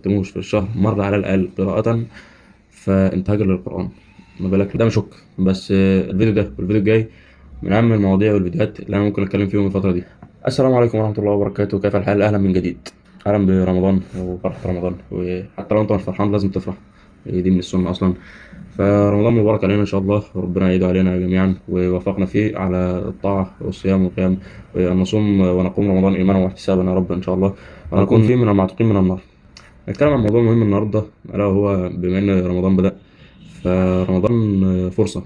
تختموش في الشهر مرة على الأقل قراءة فانتهاجا للقرآن. ما بالك ده مش شك بس الفيديو ده والفيديو الجاي من أهم المواضيع والفيديوهات اللي أنا ممكن أتكلم فيهم الفترة دي. السلام عليكم ورحمة الله وبركاته، كيف الحال؟ أهلا من جديد، أهلا برمضان وفرحة رمضان، وحتى لو أنت مش فرحان لازم تفرح، دي من السنة أصلا. فرمضان مبارك علينا إن شاء الله، وربنا يعيده علينا جميعا ويوفقنا فيه على الطاعة والصيام والقيام، وأن نصوم ونقوم رمضان إيمانا واحتسابا يا رب إن شاء الله، ونكون فيه من المعتقين من النار. نتكلم عن موضوع مهم النهاردة، ألا وهو بما إن رمضان بدأ، فرمضان فرصة.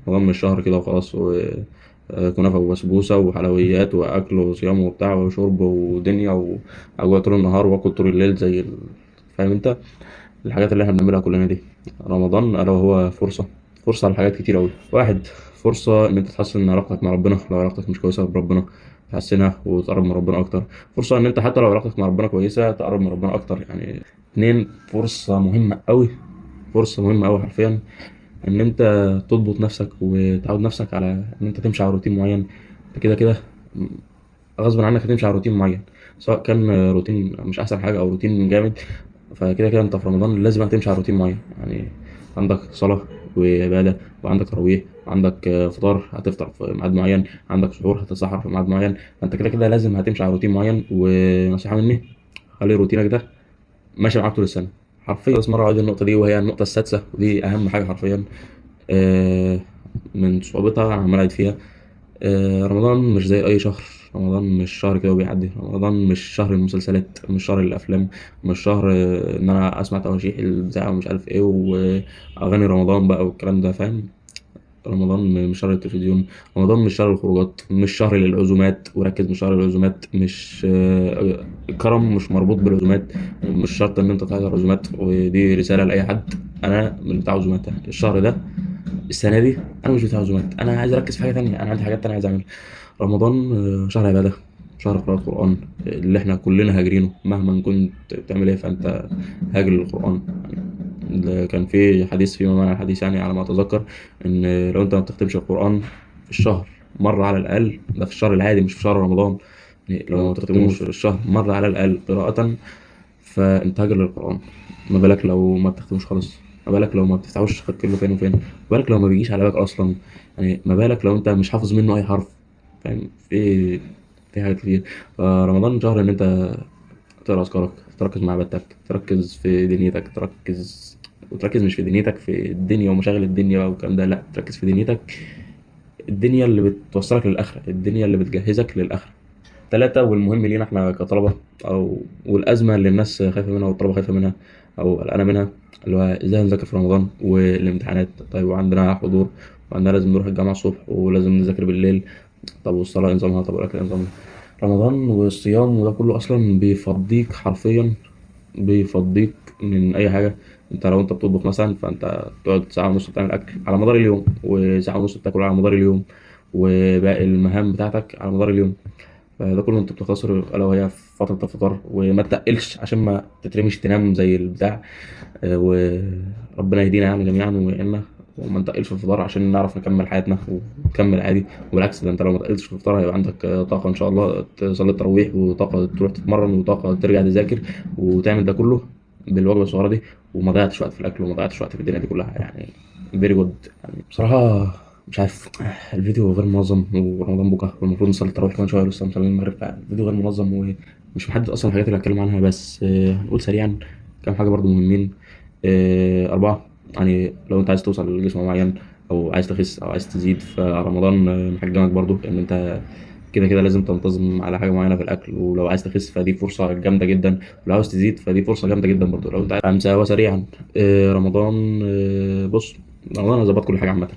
رمضان مش شهر كده وخلاص وكنافة وبسبوسة وحلويات وأكل وصيام وبتاع وشرب ودنيا وأجواء طول النهار وآكل طول الليل فاهم أنت الحاجات اللي إحنا بنعملها كلنا دي. رمضان ألا وهو فرصة، فرصة لحاجات كتير أوي. واحد، فرصة إن أنت تحسن من علاقتك مع ربنا لو علاقتك مش كويسة بربنا، تحسنها وتقرب من ربنا أكتر. فرصة إن أنت حتى لو علاقتك مع ربنا كويسة تقرب من ربنا أكتر يعني. اتنين، فرصة مهمة أوي، فرصة مهمة أوي حرفيا، إن أنت تضبط نفسك وتعود نفسك على إن أنت تمشي على روتين معين. أنت كده كده غصب عنك هتمشي على روتين معين، سواء كان روتين مش أحسن حاجة أو روتين جامد. فكده كده أنت في رمضان لازم هتمشي على روتين معين يعني. عندك صلاة وعبادة، وعندك تراويح، وعندك فطار هتفطر في ميعاد معين، عندك سحور هتتسحر في ميعاد معين. فأنت كده كده لازم هتمشي على روتين معين. ونصيحة مني، خلي روتينك ده ماشي معاك طول السنة حرفيا. بس مرة أعيد النقطة دي وهي النقطة السادسة، ودي أهم حاجة حرفيا. آه، من صعوبتها أنا عمال أعيد فيها. رمضان مش زي أي شهر. رمضان مش شهر كده وبيعدي، رمضان مش شهر المسلسلات، مش شهر الأفلام، مش شهر إن أنا أسمع تواشيح البتاع ومش عارف إيه وأغاني رمضان بقى والكلام ده، فاهم؟ رمضان مش شهر التلفزيون، رمضان مش شهر الخروجات، مش شهر للعزومات، وركز مش شهر العزومات، مش الكرم مش مربوط بالعزومات. مش شرط ان انت تحضر عزومات، ودي رسالة لأي حد. انا من بتاع عزومات الشهر ده، السنة دي انا مش بتاع عزومات، انا عايز اركز في حاجة تانية، انا عندي حاجات تانية عايز اعملها. رمضان شهر عبادة، شهر قراءة قرآن، اللي احنا كلنا هاجرينه مهما كنت بتعمل ايه فانت هاجر للقرآن. كان في حديث فيما معنى الحديث يعني على ما أتذكر، إن لو أنت ما بتختمش القرآن في الشهر مرة على الأقل، ده في الشهر العادي مش في شهر رمضان، يعني لو ما تختموش في الشهر مرة على الأقل قراءة فأنت هاجر للقرآن. ما بالك لو ما بتختموش خالص؟ ما بالك لو ما بتفتحوش غير كله فين وفين؟ ما بالك لو ما بيجيش على بالك أصلا؟ يعني ما بالك لو أنت مش حافظ منه أي حرف؟ فاهم؟ في حاجات كتير. فرمضان شهر إن أنت تقرا أذكارك، تركز مع عبادتك، تركز في دنيتك، وتركز مش في دنيتك في الدنيا ومشاغل الدنيا والكلام ده، لأ تركز في دنيتك، الدنيا اللي بتوصلك للآخرة، الدنيا اللي بتجهزك للآخرة. تلاتة، والمهم لينا احنا كطلبة، والأزمة اللي الناس خايفة منها والطلبة خايفة منها أو قلقانة منها، اللي هو ازاي هنذاكر في رمضان والامتحانات؟ طيب وعندنا حضور، وعندنا لازم نروح الجامعة الصبح ولازم نذاكر بالليل. طب والصلاة إيه نظامها؟ طب والأكل إيه نظامها؟ رمضان والصيام وده كله أصلا بيفضيك حرفيا، بيفضيك من أي حاجة. أنت لو أنت بتطبخ مثلا فأنت تقعد ساعة ونص بتعمل أكل على مدار اليوم، وساعة ونص بتاكل على مدار اليوم، وباقي المهام بتاعتك على مدار اليوم. فده كله أنت بتختصره ألا وهي في فترة الفطار، وما تتقلش عشان ما تترميش تنام زي البتاع. وربنا يهدينا يعني جميعا ويعيننا، وما نتقلش في الفطار عشان نعرف نكمل حياتنا ونكمل عادي. وبالعكس ده انت لو ما تقلتش في الفطار هيبقى عندك طاقة ان شاء الله تصلي التراويح، وطاقة تروح تتمرن، وطاقة ترجع تذاكر وتعمل ده كله بالوجبة الصغيرة دي، وما ضيعتش وقت في الأكل وما ضيعتش وقت في الدنيا دي كلها يعني. فيري جود يعني بصراحة. مش عارف، الفيديو غير منظم ورمضان بكرة والمفروض نصلي التراويح كمان شوية، لسه مصلين المغرب، فالفيديو غير منظم ومش محدد أصلا الحاجات اللي هتكلم عنها. بس هنقول سريعا كام حاجة برضو مهمين. أربعة، يعني لو أنت عايز توصل لجسم معين، أو عايز تخس أو عايز تزيد، فرمضان محجمك برضو إن أنت كده كده لازم تنتظم على حاجة معينة في الأكل. ولو عايز تخس فدي فرصة جامدة جدا، ولو عاوز تزيد فدي فرصة جامدة جدا برضو لو أنت عايز. خمسة وسريعا، رمضان بص، رمضان هيظبط كل حاجة عامة.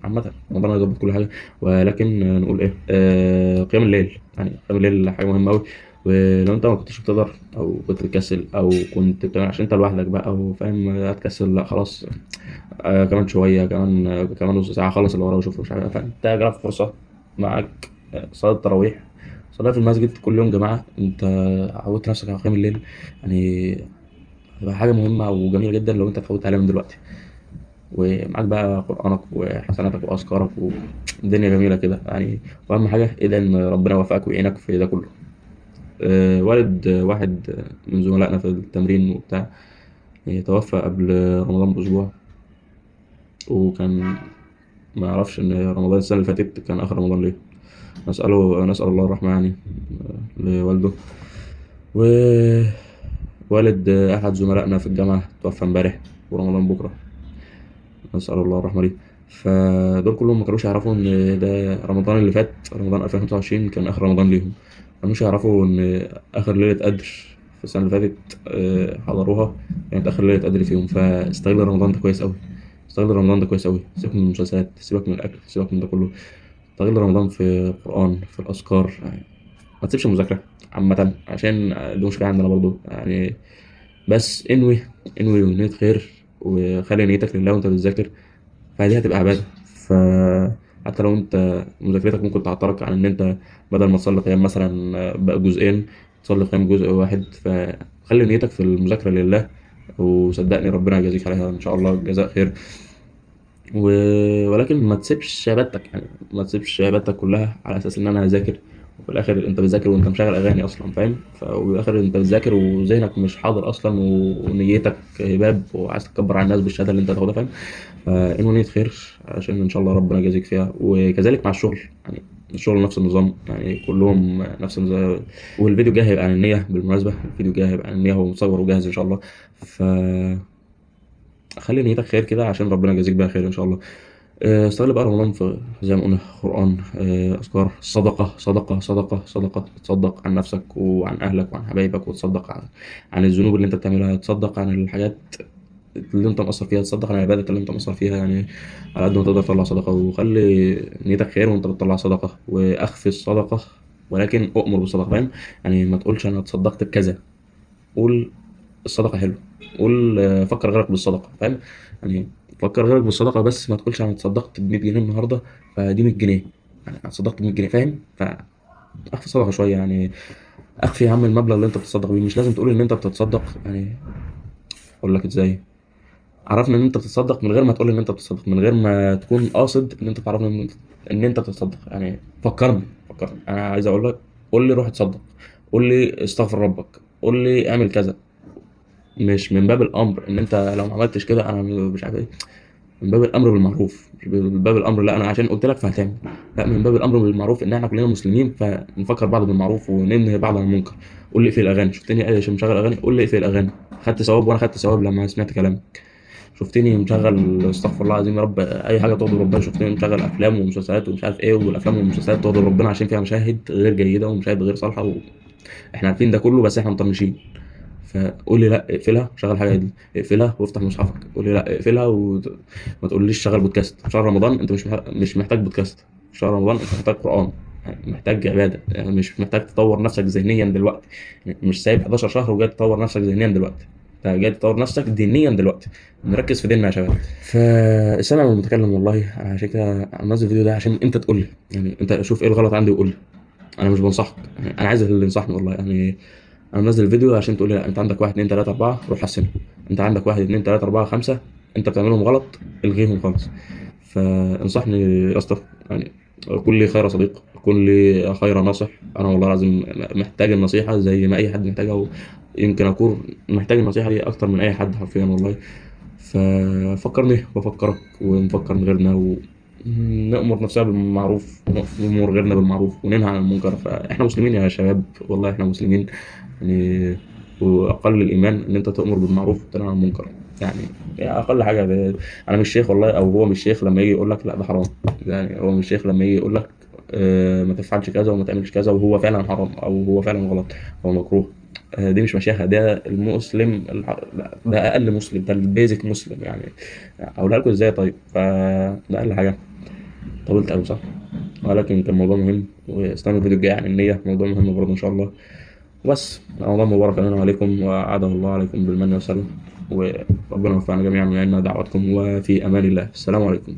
عامة رمضان هيظبط كل حاجة، ولكن نقول إيه، قيام الليل، يعني قيام الليل حاجة مهمة أوي. ولو أنت ما كنتش بتقدر أو كنت بتكسل أو كنت بتعمل عشان أنت لوحدك بقى وفاهم هتكسل، لأ خلاص، كمان شوية، كمان نص ساعة خلص اللي وراه وشوف مش عارف، فأنت جالك فرصة معاك صلاة التراويح، صلاة في المسجد كل يوم جماعة. أنت عودت نفسك على قيام الليل يعني، هتبقى حاجة مهمة وجميلة جدا لو أنت اتعودت عليها من دلوقتي. ومعاك بقى قرآنك وحسناتك وأذكارك والدنيا جميلة كده يعني. وأهم حاجة ادعي إن ربنا يوفقك ويعينك في ده كله. والد واحد من زملائنا في التمرين وبتاع توفى قبل رمضان بأسبوع، وكان ما يعرفش إن رمضان السنة اللي فاتت كان آخر رمضان ليه. نسأل الله الرحمة يعني لوالده. ووالد أحد زملائنا في الجامعة توفى امبارح، ورمضان بكرة، نسأل الله الرحمة ليه. فدول كلهم ما كانوش يعرفوا إن ده رمضان اللي فات، رمضان 2025 كان آخر رمضان ليهم. ما كانوش يعرفوا إن آخر ليلة قدر في السنة اللي فاتت حضروها كانت آخر ليلة قدر فيهم. فاستغل رمضان ده كويس أوي، استغل رمضان ده كويس أوي. سيبك من المسلسلات، سيبك من الأكل، سيبك من ده كله. استغل رمضان في القرآن، في الأذكار يعني. ما تسيبش المذاكرة عامة، عشان دي مشكلة عندنا برضو يعني. بس انوي نية خير، وخلي نيتك لله وانت بتذاكر، فدي هتبقى عبادة. فحتى لو انت مذاكرتك ممكن تعطلك عن ان انت بدل ما تصلي قيام مثلا بقى جزئين، تصلي قيام جزء واحد. فخلي نيتك في المذاكرة لله، وصدقني ربنا يجازيك عليها ان شاء الله جزاء خير. و... ولكن ما تسيبش عبادتك، يعني ما تسيبش عبادتك كلها على اساس ان انا هذاكر، وفي الاخر انت بتذاكر وانت مشغل اغاني اصلا، فاهم؟ وفي الاخر انت بتذاكر وذهنك مش حاضر اصلا، ونيتك هباب وعايز تكبر على الناس بالشهاده اللي انت تاخدها، فاهم؟ فانه نية خير عشان ان شاء الله ربنا يجازيك فيها. وكذلك مع الشغل يعني، الشغل نفس النظام يعني، كلهم نفس النظام. والفيديو الجاي هيبقى عن النية بالمناسبة، الفيديو الجاي هيبقى عن النية، هو مصور وجاهز ان شاء الله. فخلي نيتك خير كده عشان ربنا يجازيك بيها خير ان شاء الله. استغل بقى رمضان في زي ما قلنا قرآن، أذكار، صدقة. تصدق عن نفسك وعن أهلك وعن حبايبك، وتصدق عن الذنوب اللي أنت بتعملها، تصدق عن الحاجات اللي أنت مقصر فيها، تصدق عن العبادات اللي أنت مقصر فيها يعني. على قد ما تقدر طلع صدقة، وخلي نيتك خير وأنت بتطلع صدقة، وأخفي الصدقة ولكن أؤمر بالصدقة، فاهم؟ يعني ما تقولش أنا تصدقت بكذا، قول الصدقة حلوة. قول فكر غيرك بالصدقة، فاهم؟ يعني فكر غيرك بالصدقة، بس ما تقولش أنا اتصدقت ب 100 جنيه النهاردة فدي 100 جنيه، يعني أنا اتصدقت ب 100 جنيه، فاهم؟ فأخفي صدقة شوية يعني. أخفي يا عم المبلغ اللي أنت بتتصدق بيه، مش لازم تقول إن أنت بتتصدق يعني. أقول لك إزاي؟ عرفنا إن أنت بتتصدق من غير ما تقول إن أنت بتتصدق، من غير ما تكون قاصد إن أنت تعرفنا إن أنت بتتصدق يعني. فكرني أنا عايز أقول لك، قول لي روح اتصدق، قول لي استغفر ربك، قول لي اعمل كذا. مش من باب الامر ان انت لو ما عملتش كده انا مش عارف ايه. من باب الامر بالمعروف، مش من باب الامر لا انا عشان قلت لك فهتعمل. لا، من باب الامر بالمعروف ان احنا كلنا مسلمين، فنفكر بعض بالمعروف وننهي بعض عن المنكر. قول لي اقفل الاغاني، شفتني ايه عشان مشغل اغاني؟ قول لي اقفل الاغاني. خدت ثواب وانا خدت ثواب لما سمعت كلامك. شفتني مشغل استغفر الله العظيم يا رب اي حاجه تغضب ربنا، شفتني مشغل افلام ومسلسلات ومش عارف ايه، والافلام والمسلسلات تغضب ربنا عشان فيها مشاهد غير جيده ومشاهد غير صالحه، واحنا عارفين ده كله بس احنا مطنشين. فقول لي لا اقفلها، شغل حاجه دي، اقفلها وافتح مصحفك. قول لي لا اقفلها وما تقوليش شغل بودكاست. في شهر رمضان انت مش محتاج بودكاست. في شهر رمضان انت محتاج قران، يعني محتاج عباده، يعني مش محتاج تطور نفسك ذهنيا دلوقتي. يعني مش سايب 11 شهر وجاي تطور نفسك ذهنيا دلوقتي، انت جاي تطور نفسك دينيا دلوقتي. نركز في ديننا يا شباب. فالسامع من المتكلم والله. انا عشان كده انزل الفيديو ده عشان انت تقول لي، يعني انت شوف ايه الغلط عندي وقول لي. انا مش بنصحك يعني، انا عايز اللي ينصحني والله يعني. انا منزل الفيديو عشان تقول لي لا انت عندك واحد اتنين تلاته اربعه روح حسنه. انت عندك واحد اتنين تلاته اربعه خمسه انت بتعملهم غلط، الغيهم خالص. فانصحني يا اسطى يعني. كن لي خير صديق، كن لي خير ناصح. انا والله العظيم محتاج النصيحه زي ما اي حد محتاجها، ويمكن اكون محتاج النصيحه دي اكتر من اي حد حرفيا والله. ففكرني وافكرك ونفكر غيرنا، ونأمر نفسنا بالمعروف ونأمر غيرنا بالمعروف وننهى عن المنكر. فاحنا مسلمين يا شباب والله، احنا مسلمين يعني. واقل الايمان ان انت تأمر بالمعروف وتنهى عن المنكر يعني اقل حاجه انا مش شيخ والله، او هو مش شيخ لما يجي يقول لك لا ده حرام. يعني هو مش شيخ لما يجي يقول لك ما تفعلش كذا وما تعملش كذا وهو فعلا حرام او هو فعلا غلط، هو مكروه. دي مش مشيخة، ده المسلم ده أقل مسلم، ده البيزك مسلم يعني. أقولها لكم إزاي طيب؟ فده أقل حاجة. طولت أوي صح؟ ولكن كان موضوع مهم، واستنوا الفيديو الجاي عن النية، موضوع مهم برضه إن شاء الله. وبس رمضان مبارك علينا وعليكم، وأعاده الله عليكم بالمن والسلام، وربنا يوفقنا جميعا ويعيننا دعواتكم، وفي أمان الله. السلام عليكم.